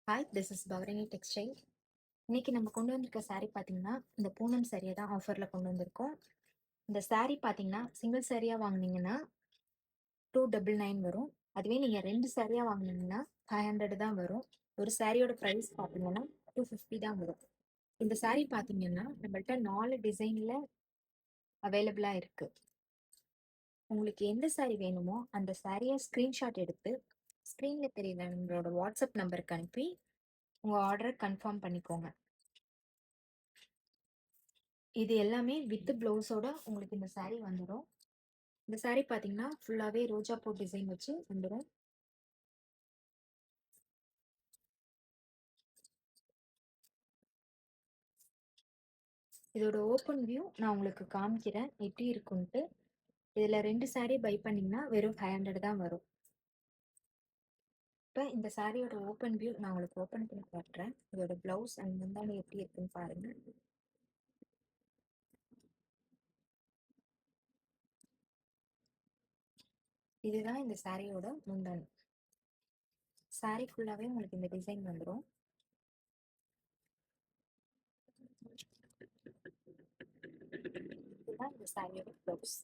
Hi, this is Pavarani textile. இன்னைக்கு நம்ம கொண்டு வந்திருக்க saree பார்த்தீங்கன்னா, இந்த பூனம் சாரியை தான் ஆஃபரில் கொண்டு வந்திருக்கோம். இந்த saree பார்த்தீங்கன்னா, சிங்கிள் சாரியாக வாங்குனீங்கன்னா 299 வரும். அதுவே நீங்கள் ரெண்டு சாரியாக வாங்குனீங்கன்னா 500 தான் வரும். ஒரு சாரியோட ப்ரைஸ் பார்த்தீங்கன்னா 250 தான் வரும். இந்த saree பார்த்தீங்கன்னா நம்மள்ட்ட 4 டிசைனில் அவைலபிளாக இருக்கு. உங்களுக்கு எந்த saree வேணுமோ அந்த சாரியை ஸ்க்ரீன்ஷாட் எடுத்து ஸ்க்ரீனில் தெரியுற நம்மளோட வாட்ஸ்அப் நம்பருக்கு அனுப்பி உங்கள் ஆர்டரை கன்ஃபார்ம் பண்ணிக்கோங்க. இது எல்லாமே வித் பிளவுஸோட உங்களுக்கு இந்த saree வந்துடும். இந்த saree பார்த்தீங்கன்னா ஃபுல்லாகவே ரோஜா பூ டிசைன் வச்சு வந்துடும். இதோட ஓப்பன் வியூ நான் உங்களுக்கு காமிக்கிறேன் எப்படி இருக்குன்ட்டு. இதில் ரெண்டு saree பை பண்ணிங்கன்னா வெறும் 500 தான் வரும். இப்போ இந்த சாரியோட ஓப்பன் வியூ நான் உங்களுக்கு ஓப்பன் பண்ணி காட்டுறேன். இதோட பிளவுஸ் அண்ட் முந்தானி எப்படி இருக்குன்னு பாருங்க. இதுதான் இந்த சாரியோட முந்தானி. saree ஃபுல்லாகவே உங்களுக்கு இந்த டிசைன் வந்துடும். இதுதான் இந்த சாரியோட பிளவுஸ்.